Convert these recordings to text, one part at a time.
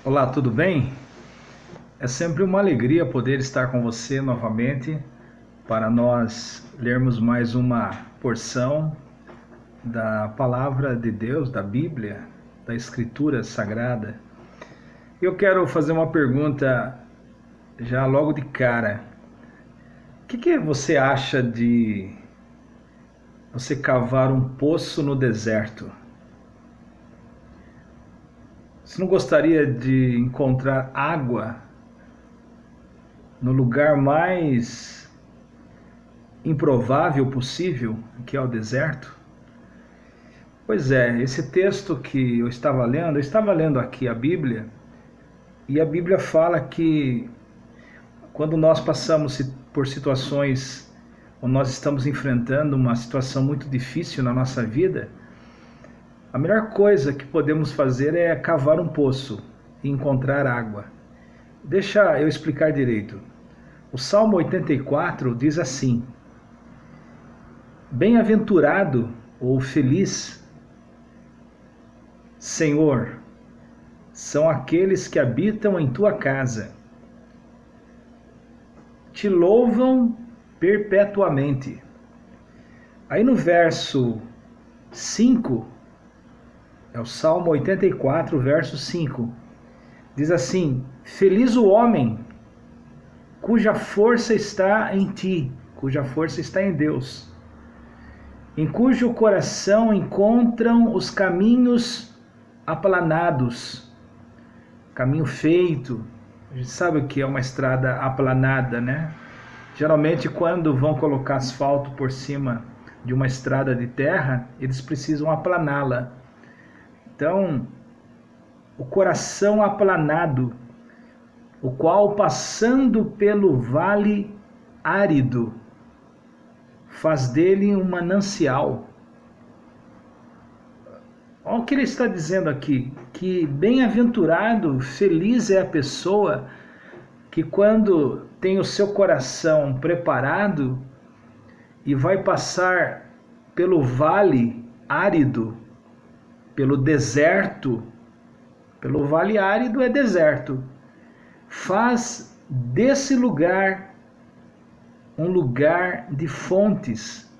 Olá, tudo bem? É sempre uma alegria poder estar com você novamente para nós lermos mais uma porção da Palavra de Deus, da Bíblia, da Escritura Sagrada. Eu quero fazer uma pergunta já logo de cara. O que você acha de você cavar um poço no deserto? Você não gostaria de encontrar água no lugar mais improvável possível, que é o deserto? Pois é, esse texto que eu estava lendo aqui a Bíblia, e a Bíblia fala que quando nós passamos por situações, ou nós estamos enfrentando uma situação muito difícil na nossa vida, a melhor coisa que podemos fazer é cavar um poço e encontrar água. Deixa eu explicar direito. O Salmo 84 diz assim: Bem-aventurado ou feliz, Senhor, são aqueles que habitam em tua casa, te louvam perpetuamente. Aí no verso 5, é o Salmo 84, verso 5, diz assim: Feliz o homem cuja força está em ti, cuja força está em Deus, em cujo coração encontram os caminhos aplanados, caminho feito. A gente sabe o que é uma estrada aplanada, né? Geralmente quando vão colocar asfalto por cima de uma estrada de terra, eles precisam aplaná-la. Então, o coração aplanado, o qual passando pelo vale árido, faz dele um manancial. Olha o que ele está dizendo aqui, que bem-aventurado, feliz é a pessoa que quando tem o seu coração preparado e vai passar pelo vale árido, pelo deserto, pelo vale árido é deserto, faz desse lugar um lugar de fontes,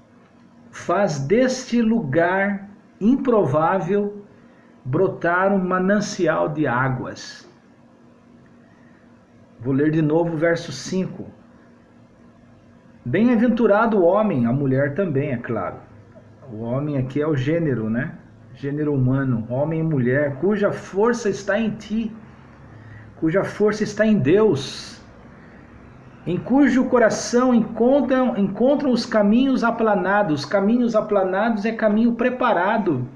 faz deste lugar improvável brotar um manancial de águas. Vou ler de novo o verso 5. Bem-aventurado o homem, a mulher também, é claro. O homem aqui é o gênero, né? Gênero humano, homem e mulher, cuja força está em ti, cuja força está em Deus, em cujo coração encontram os caminhos aplanados. Caminhos aplanados é caminho preparado.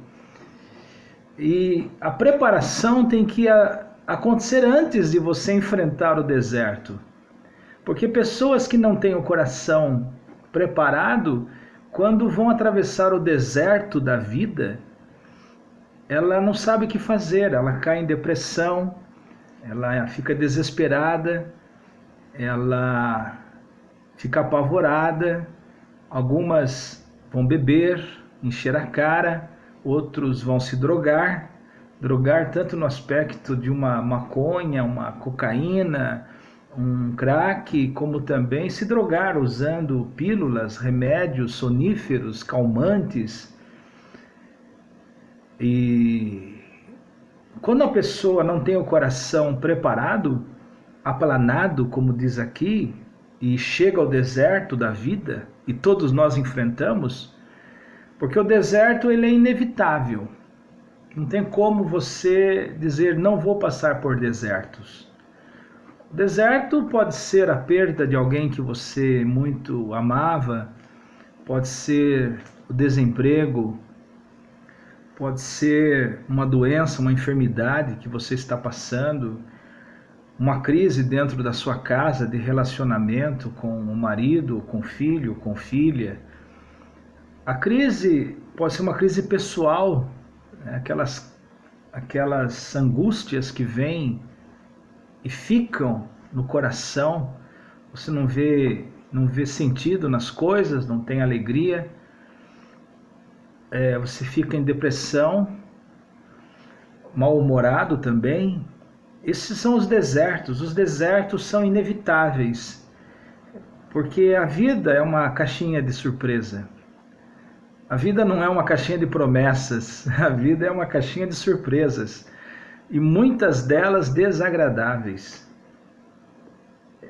E a preparação tem que acontecer antes de você enfrentar o deserto. Porque pessoas que não têm o coração preparado, quando vão atravessar o deserto da vida, ela não sabe o que fazer, ela cai em depressão, ela fica desesperada, ela fica apavorada, algumas vão beber, encher a cara, outros vão se drogar tanto no aspecto de uma maconha, uma cocaína, um crack, como também se drogar usando pílulas, remédios, soníferos, calmantes. E quando a pessoa não tem o coração preparado, aplanado, como diz aqui, e chega ao deserto da vida, e todos nós enfrentamos, porque o deserto ele é inevitável. Não tem como você dizer não vou passar por desertos. O deserto pode ser a perda de alguém que você muito amava, pode ser o desemprego, pode ser uma doença, uma enfermidade que você está passando, uma crise dentro da sua casa de relacionamento com o marido, com o filho, com filha. A crise pode ser uma crise pessoal, né? Aquelas angústias que vêm e ficam no coração. Você não vê sentido nas coisas, não tem alegria. Você fica em depressão, mal-humorado também. Esses são os desertos. Os desertos são inevitáveis, porque a vida é uma caixinha de surpresa. A vida não é uma caixinha de promessas, a vida é uma caixinha de surpresas, e muitas delas desagradáveis.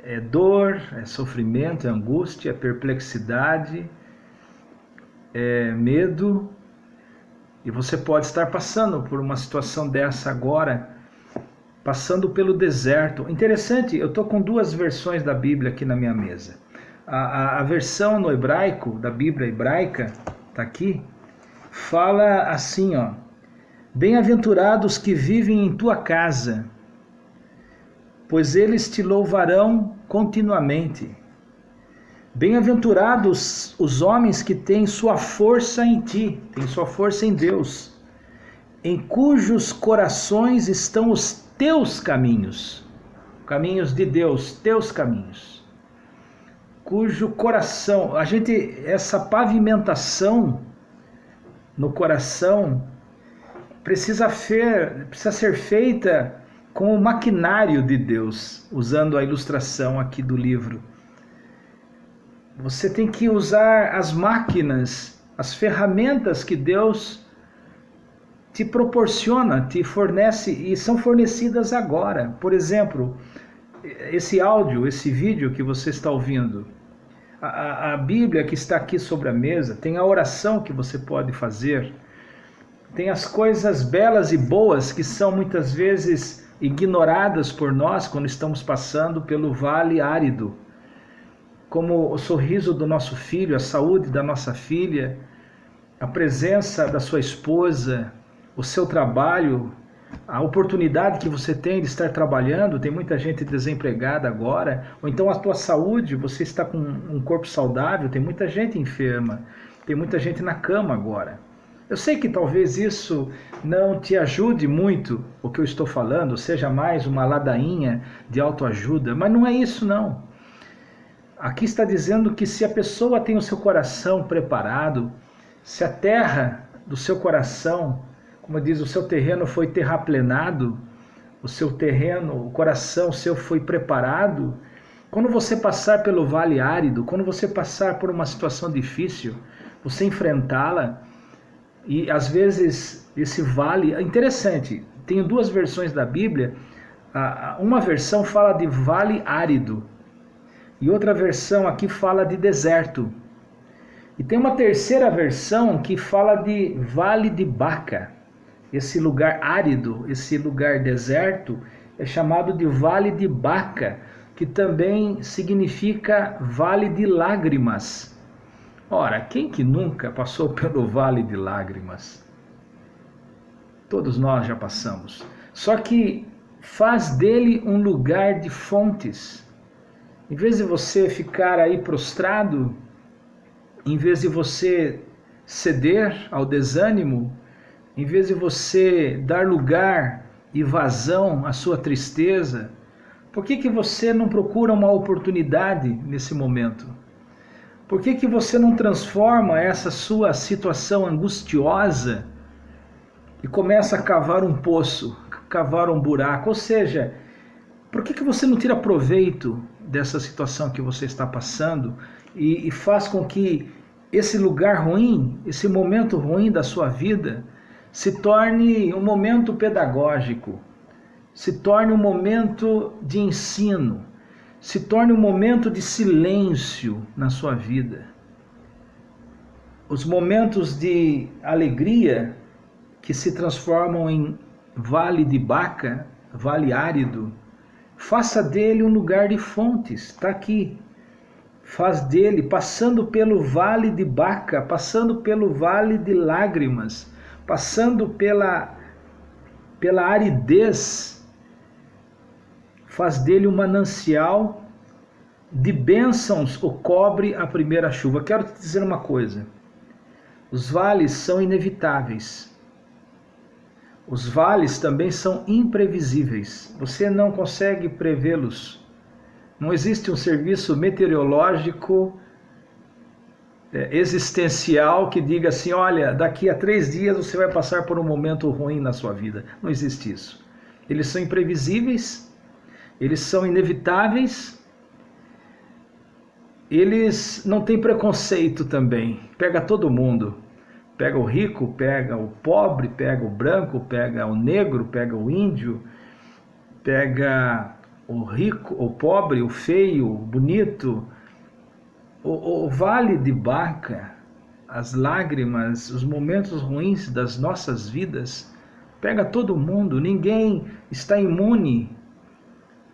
É dor, é sofrimento, é angústia, é perplexidade, é medo, e você pode estar passando por uma situação dessa agora, passando pelo deserto. Interessante, eu estou com duas versões da Bíblia aqui na minha mesa. A versão no hebraico, da Bíblia hebraica, está aqui, fala assim, ó: bem-aventurados que vivem em tua casa, pois eles te louvarão continuamente. Bem-aventurados os homens que têm sua força em ti, têm sua força em Deus, em cujos corações estão os teus caminhos, caminhos de Deus, teus caminhos. Cujo coração, essa pavimentação no coração precisa ser feita com o maquinário de Deus, usando a ilustração aqui do livro. Você tem que usar as máquinas, as ferramentas que Deus te proporciona, te fornece, e são fornecidas agora. Por exemplo, esse áudio, esse vídeo que você está ouvindo, a Bíblia que está aqui sobre a mesa, tem a oração que você pode fazer, tem as coisas belas e boas que são muitas vezes ignoradas por nós quando estamos passando pelo vale árido, como o sorriso do nosso filho, a saúde da nossa filha, a presença da sua esposa, o seu trabalho, a oportunidade que você tem de estar trabalhando. Tem muita gente desempregada agora, ou então a tua saúde, você está com um corpo saudável, tem muita gente enferma, tem muita gente na cama agora. Eu sei que talvez isso não te ajude muito, o que eu estou falando, seja mais uma ladainha de autoajuda, mas não é isso não. Aqui está dizendo que se a pessoa tem o seu coração preparado, se a terra do seu coração, como diz, o seu terreno foi terraplenado, o seu terreno, o coração seu foi preparado, quando você passar pelo vale árido, quando você passar por uma situação difícil, você enfrentá-la, e às vezes esse vale, é interessante, tenho duas versões da Bíblia, uma versão fala de vale árido, e outra versão aqui fala de deserto. E tem uma terceira versão que fala de vale de Baca. Esse lugar árido, esse lugar deserto, é chamado de vale de Baca, que também significa vale de lágrimas. Ora, quem que nunca passou pelo vale de lágrimas? Todos nós já passamos. Só que faz dele um lugar de fontes. Em vez de você ficar aí prostrado, em vez de você ceder ao desânimo, em vez de você dar lugar e vazão à sua tristeza, por que você não procura uma oportunidade nesse momento? Por que você não transforma essa sua situação angustiosa e começa a cavar um poço, cavar um buraco? Ou seja, por que você não tira proveito dessa situação que você está passando e faz com que esse lugar ruim, esse momento ruim da sua vida, se torne um momento pedagógico, se torne um momento de ensino, se torne um momento de silêncio na sua vida. Os momentos de alegria que se transformam em vale de Baca, vale árido, faça dele um lugar de fontes, está aqui. Faz dele, passando pelo vale de Baca, passando pelo vale de lágrimas, passando pela aridez, faz dele um manancial de bênçãos, o cobre a primeira chuva. Quero te dizer uma coisa, os vales são inevitáveis. Os vales também são imprevisíveis, você não consegue prevê-los. Não existe um serviço meteorológico existencial que diga assim, olha, daqui a 3 dias você vai passar por um momento ruim na sua vida. Não existe isso. eles são imprevisíveis, eles são inevitáveis, eles não têm preconceito também, pega todo mundo. Pega o rico, pega o pobre, pega o branco, pega o negro, pega o índio, pega o rico, o pobre, o feio, o bonito. O vale de Baca, as lágrimas, os momentos ruins das nossas vidas, pega todo mundo, ninguém está imune.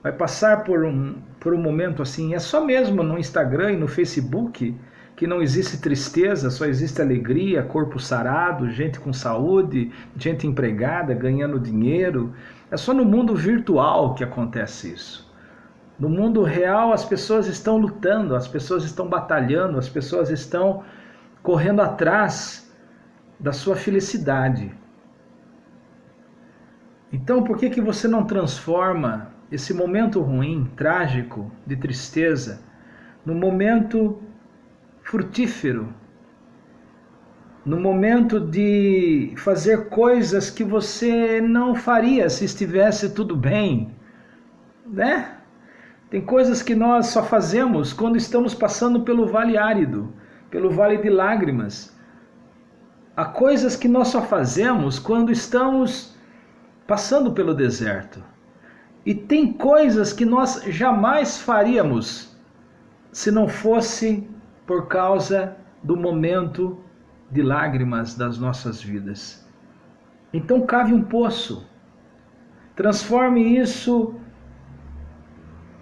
Vai passar por um momento assim. É só mesmo no Instagram e no Facebook que não existe tristeza, só existe alegria, corpo sarado, gente com saúde, gente empregada, ganhando dinheiro. É só no mundo virtual que acontece isso. No mundo real as pessoas estão lutando, as pessoas estão batalhando, as pessoas estão correndo atrás da sua felicidade. Então por que você não transforma esse momento ruim, trágico, de tristeza, num momento frutífero, no momento de fazer coisas que você não faria se estivesse tudo bem, né? Tem coisas que nós só fazemos quando estamos passando pelo vale árido, pelo vale de lágrimas. Há coisas que nós só fazemos quando estamos passando pelo deserto. E tem coisas que nós jamais faríamos se não fosse por causa do momento de lágrimas das nossas vidas. Então cave um poço, transforme isso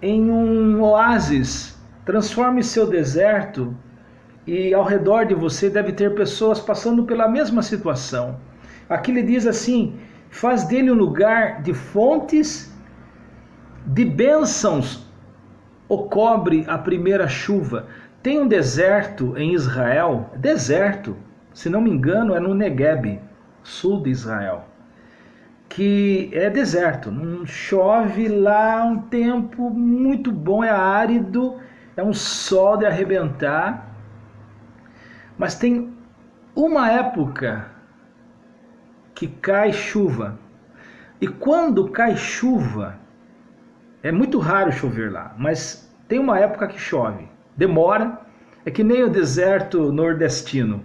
em um oásis, transforme seu deserto, e ao redor de você deve ter pessoas passando pela mesma situação. Aqui ele diz assim: faz dele um lugar de fontes, de bênçãos o cobre a primeira chuva. Tem um deserto em Israel, deserto, se não me engano é no Negueb, sul de Israel, que é deserto, não chove lá, um tempo muito bom, é árido, é um sol de arrebentar, mas tem uma época que cai chuva, e quando cai chuva, é muito raro chover lá, mas tem uma época que chove. Demora, é que nem o deserto nordestino.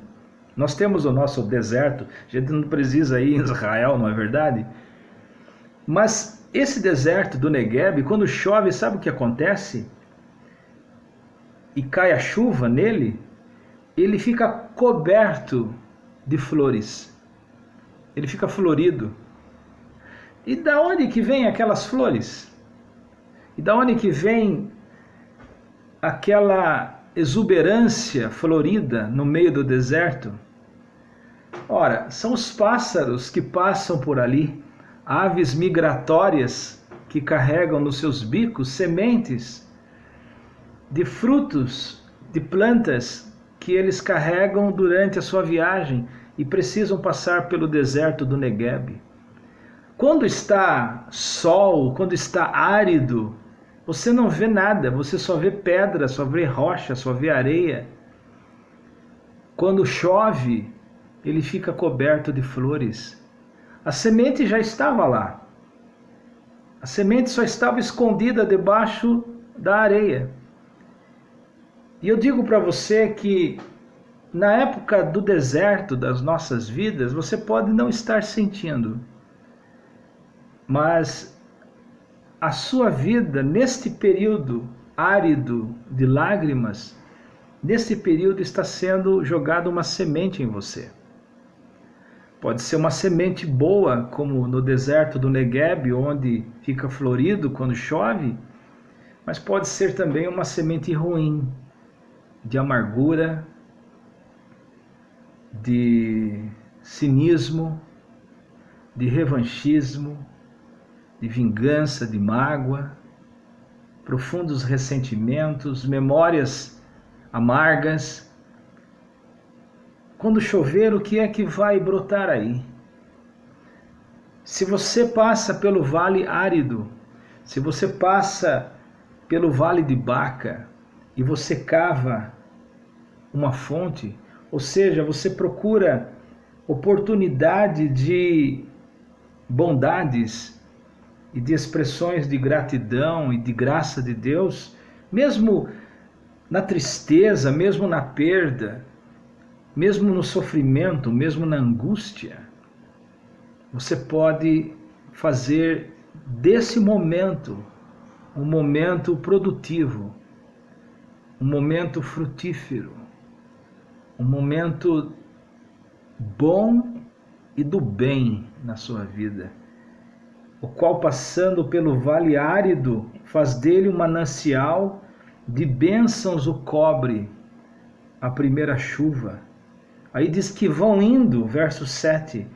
Nós temos o nosso deserto, a gente não precisa ir em Israel, não é verdade? Mas esse deserto do Negueb, quando chove, sabe o que acontece? E cai a chuva nele, ele fica coberto de flores. Ele fica florido. E da onde que vem aquelas flores? E da onde que vem aquela exuberância florida no meio do deserto? Ora, são os pássaros que passam por ali, aves migratórias que carregam nos seus bicos sementes de frutos, de plantas que eles carregam durante a sua viagem e precisam passar pelo deserto do Negueb. Quando está sol, quando está árido, você não vê nada, você só vê pedra, só vê rocha, só vê areia. Quando chove, ele fica coberto de flores. A semente já estava lá. A semente só estava escondida debaixo da areia. E eu digo para você que na época do deserto das nossas vidas, você pode não estar sentindo, mas a sua vida, neste período árido de lágrimas, neste período está sendo jogada uma semente em você. Pode ser uma semente boa, como no deserto do Negueb, onde fica florido quando chove, mas pode ser também uma semente ruim, de amargura, de cinismo, de revanchismo, de vingança, de mágoa, profundos ressentimentos, memórias amargas. Quando chover, o que é que vai brotar aí? Se você passa pelo vale árido, se você passa pelo vale de Baca e você cava uma fonte, ou seja, você procura oportunidade de bondades, e de expressões de gratidão e de graça de Deus, mesmo na tristeza, mesmo na perda, mesmo no sofrimento, mesmo na angústia. Você pode fazer desse momento um momento produtivo, um momento frutífero, um momento bom e do bem na sua vida, o qual, passando pelo vale árido, faz dele um manancial de bênçãos, o cobre a primeira chuva. Aí diz que vão indo, verso 7,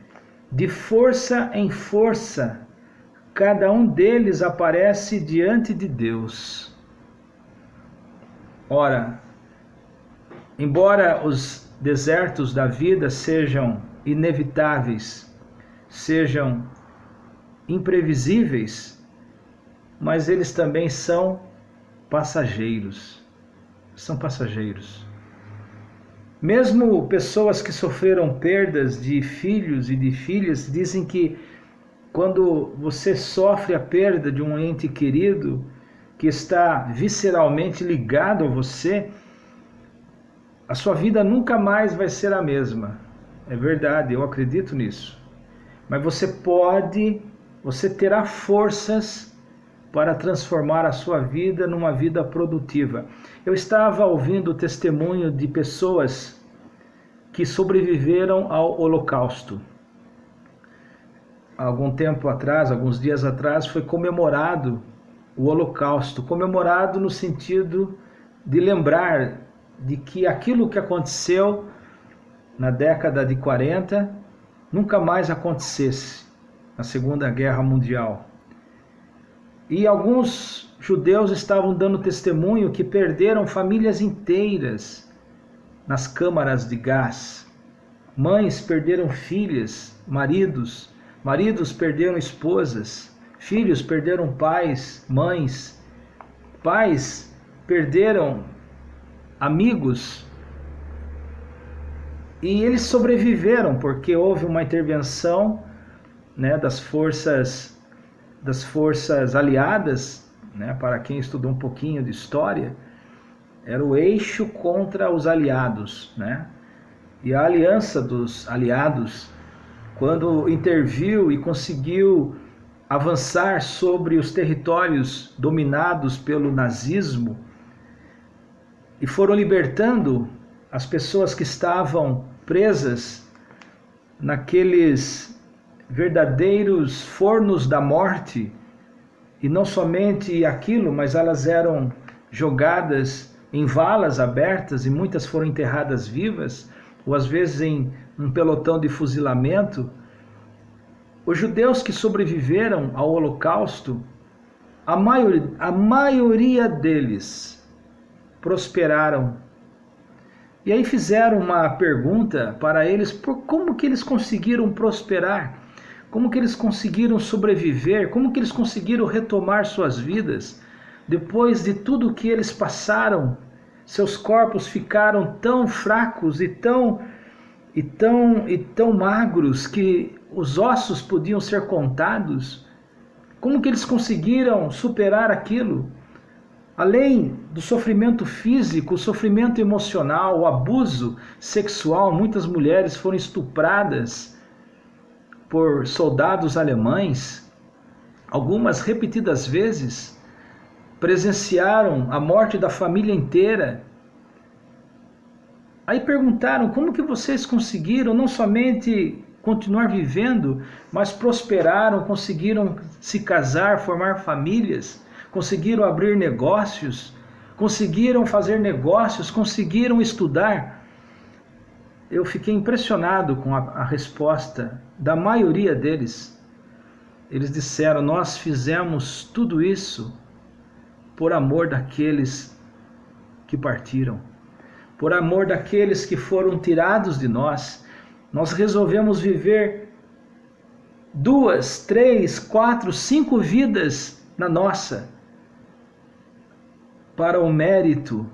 de força em força, cada um deles aparece diante de Deus. Ora, embora os desertos da vida sejam inevitáveis, sejam imprevisíveis, mas eles também são passageiros. São passageiros. Mesmo pessoas que sofreram perdas de filhos e de filhas dizem que quando você sofre a perda de um ente querido que está visceralmente ligado a você, a sua vida nunca mais vai ser a mesma. É verdade, eu acredito nisso. Mas você terá forças para transformar a sua vida numa vida produtiva. Eu estava ouvindo o testemunho de pessoas que sobreviveram ao Holocausto. Há algum tempo atrás, alguns dias atrás, foi comemorado o Holocausto, comemorado no sentido de lembrar de que aquilo que aconteceu na década de 40 nunca mais acontecesse na Segunda Guerra Mundial. E alguns judeus estavam dando testemunho que perderam famílias inteiras nas câmaras de gás. Mães perderam filhas, maridos perderam esposas, filhos perderam pais, mães, pais perderam amigos. E eles sobreviveram porque houve uma intervenção, né, das forças aliadas, né, para quem estudou um pouquinho de história, era o eixo contra os aliados, né? E a aliança dos aliados, quando interviu e conseguiu avançar sobre os territórios dominados pelo nazismo e foram libertando as pessoas que estavam presas naqueles verdadeiros fornos da morte, e não somente aquilo, mas elas eram jogadas em valas abertas e muitas foram enterradas vivas, ou às vezes em um pelotão de fuzilamento. Os judeus que sobreviveram ao Holocausto, a maioria deles prosperaram. E aí fizeram uma pergunta para eles, por como que eles conseguiram prosperar? Como que eles conseguiram sobreviver? Como que eles conseguiram retomar suas vidas? Depois de tudo que eles passaram, seus corpos ficaram tão fracos e tão magros que os ossos podiam ser contados. Como que eles conseguiram superar aquilo? Além do sofrimento físico, o sofrimento emocional, o abuso sexual, muitas mulheres foram estupradas por soldados alemães, algumas repetidas vezes, presenciaram a morte da família inteira. Aí perguntaram, como que vocês conseguiram não somente continuar vivendo, mas prosperaram, conseguiram se casar, formar famílias, conseguiram abrir negócios, conseguiram fazer negócios, conseguiram estudar? Eu fiquei impressionado com a resposta da maioria deles. Eles disseram, nós fizemos tudo isso por amor daqueles que partiram, por amor daqueles que foram tirados de nós. Nós resolvemos viver 2, 3, 4, 5 vidas na nossa, para o mérito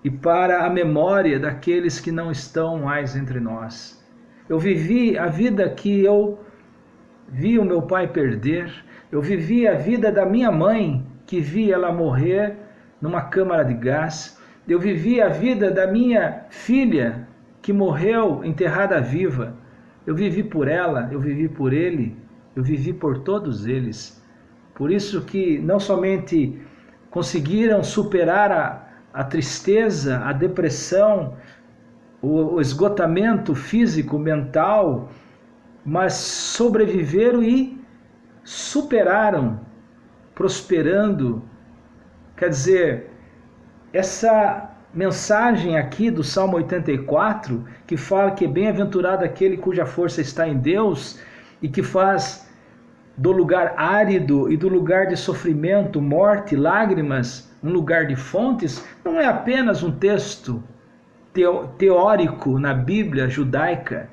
e para a memória daqueles que não estão mais entre nós. Eu vivi a vida que eu vi o meu pai perder, Eu vivi a vida da minha mãe, que vi ela morrer numa câmara de gás. Eu vivi a vida da minha filha, que morreu enterrada viva. Eu vivi por ela, eu vivi por ele, eu vivi por todos eles. Por isso que não somente conseguiram superar a tristeza, a depressão, o esgotamento físico, mental, mas sobreviveram e superaram, prosperando. Quer dizer, essa mensagem aqui do Salmo 84, que fala que é bem-aventurado aquele cuja força está em Deus e que faz do lugar árido e do lugar de sofrimento, morte, lágrimas, um lugar de fontes, não é apenas um texto teórico na Bíblia judaica.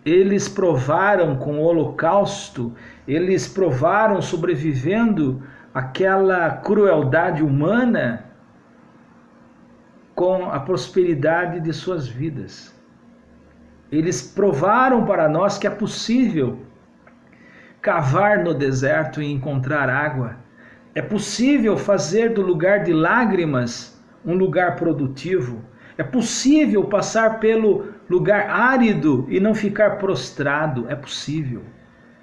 Eles provaram com o Holocausto, eles provaram sobrevivendo àquela crueldade humana com a prosperidade de suas vidas. Eles provaram para nós que é possível cavar no deserto e encontrar água. É possível fazer do lugar de lágrimas um lugar produtivo. É possível passar pelo lugar árido e não ficar prostrado. É possível.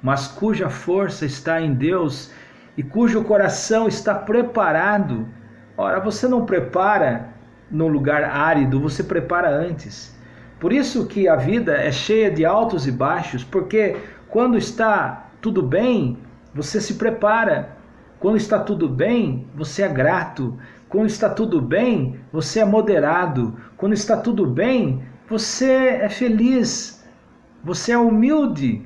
Mas cuja força está em Deus e cujo coração está preparado. Ora, você não prepara no lugar árido, você prepara antes. Por isso que a vida é cheia de altos e baixos, porque quando está tudo bem, você se prepara. Quando está tudo bem, você é grato. Quando está tudo bem, você é moderado. Quando está tudo bem, você é feliz. Você é humilde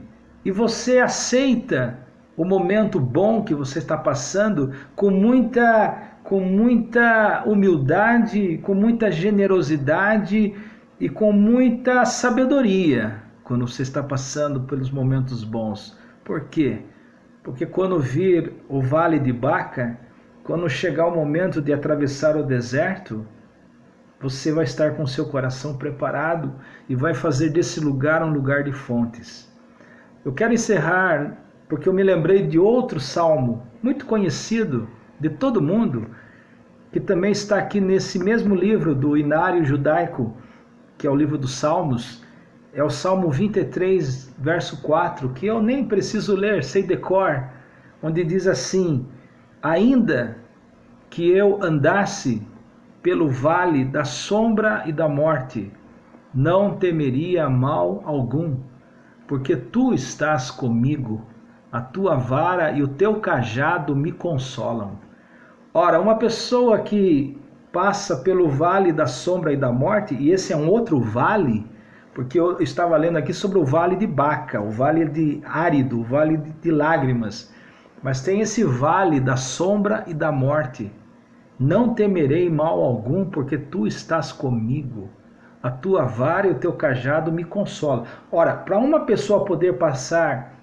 e você aceita o momento bom que você está passando com muita humildade, com muita generosidade e com muita sabedoria quando você está passando pelos momentos bons. Por quê? Porque quando vir o vale de Baca, quando chegar o momento de atravessar o deserto, você vai estar com seu coração preparado e vai fazer desse lugar um lugar de fontes. Eu quero encerrar porque eu me lembrei de outro salmo muito conhecido de todo mundo, que também está aqui nesse mesmo livro do Inário Judaico, que é o livro dos Salmos. É o Salmo 23, verso 4, que eu nem preciso ler, sei de cor, onde diz assim: ainda que eu andasse pelo vale da sombra e da morte, não temeria mal algum, porque tu estás comigo, a tua vara e o teu cajado me consolam. Ora, uma pessoa que passa pelo vale da sombra e da morte, e esse é um outro vale, porque eu estava lendo aqui sobre o vale de Baca, o vale de árido, o vale de lágrimas, mas tem esse vale da sombra e da morte. Não temerei mal algum, porque tu estás comigo, a tua vara e o teu cajado me consolam. Ora, para uma pessoa poder passar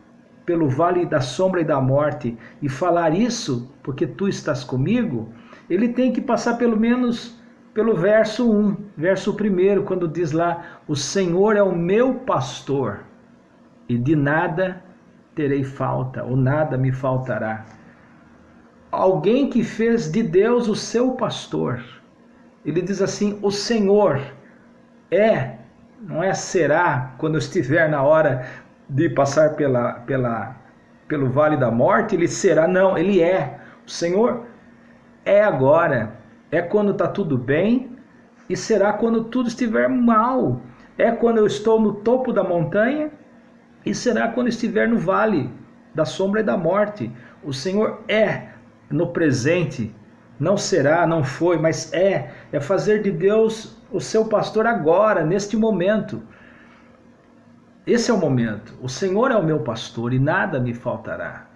pelo vale da sombra e da morte e falar isso, porque tu estás comigo, ele tem que passar pelo menos pelo verso 1, verso 1, quando diz lá: o Senhor é o meu pastor e de nada terei falta, ou nada me faltará. Alguém que fez de Deus o seu pastor, ele diz assim: o Senhor é, não é será, quando eu estiver na hora de passar pelo vale da morte, ele será, não, ele é. O Senhor é agora, é quando está tudo bem e será quando tudo estiver mal. É quando eu estou no topo da montanha e será quando estiver no vale da sombra e da morte. O Senhor é no presente, não será, não foi, mas é fazer de Deus o seu pastor agora, neste momento. Esse é o momento. O Senhor é o meu pastor e nada me faltará.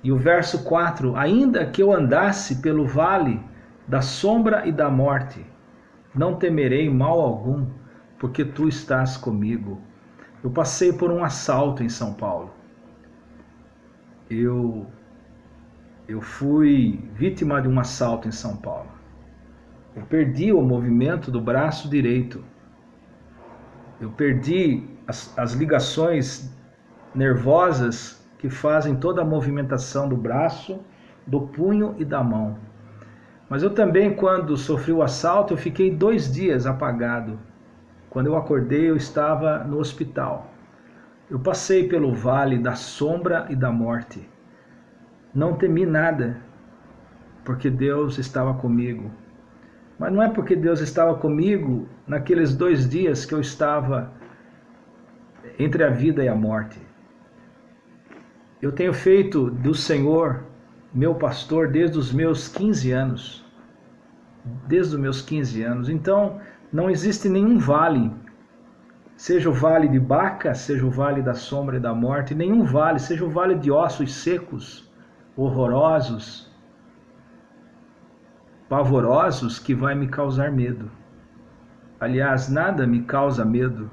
E o verso 4, ainda que eu andasse pelo vale da sombra e da morte, não temerei mal algum, porque tu estás comigo. Eu passei por um assalto em São Paulo. Eu fui vítima de um assalto em São Paulo. Eu perdi o movimento do braço direito. Eu perdi as ligações nervosas que fazem toda a movimentação do braço, do punho e da mão. Mas eu também, quando sofri o assalto, eu fiquei 2 dias apagado. Quando eu acordei, eu estava no hospital. Eu passei pelo vale da sombra e da morte. Não temi nada, porque Deus estava comigo. Mas não é porque Deus estava comigo naqueles 2 dias que eu estava entre a vida e a morte. Eu tenho feito do Senhor meu pastor desde os meus 15 anos. Desde os meus 15 anos. Então, não existe nenhum vale, seja o vale de Baca, seja o vale da sombra e da morte, nenhum vale, seja o vale de ossos secos, horrorosos, pavorosos, que vai me causar medo. Aliás, nada me causa medo.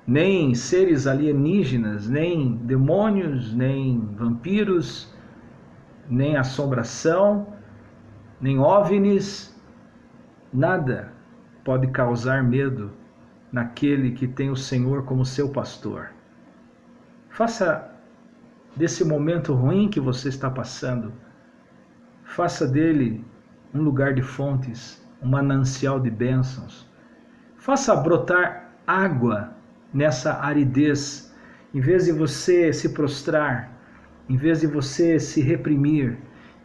Nem seres alienígenas, nem demônios, nem vampiros, nem assombração, nem OVNIs, nada pode causar medo naquele que tem o Senhor como seu pastor. Faça desse momento ruim que você está passando, faça dele um lugar de fontes, um manancial de bênçãos. Faça brotar água nessa aridez, em vez de você se prostrar, em vez de você se reprimir,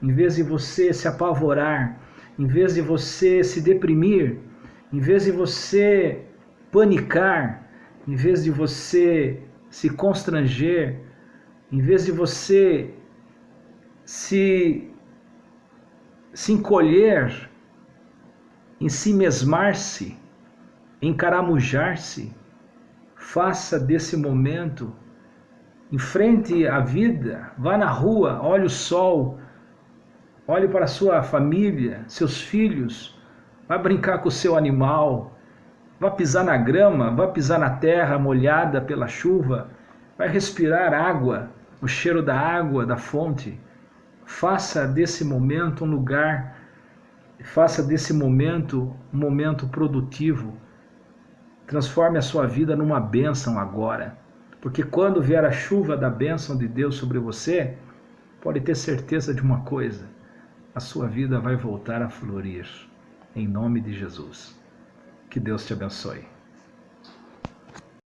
em vez de você se apavorar, em vez de você se deprimir, em vez de você panicar, em vez de você se constranger, em vez de você se encolher, em si mesmar-se, encaramujar-se, faça desse momento, enfrente a vida, vá na rua, olhe o sol, olhe para a sua família, seus filhos, vá brincar com o seu animal, vá pisar na grama, vá pisar na terra molhada pela chuva, vai respirar água, o cheiro da água, da fonte. Faça desse momento um lugar, faça desse momento um momento produtivo. Transforme a sua vida numa bênção agora. Porque quando vier a chuva da bênção de Deus sobre você, pode ter certeza de uma coisa: a sua vida vai voltar a florir. Em nome de Jesus. Que Deus te abençoe.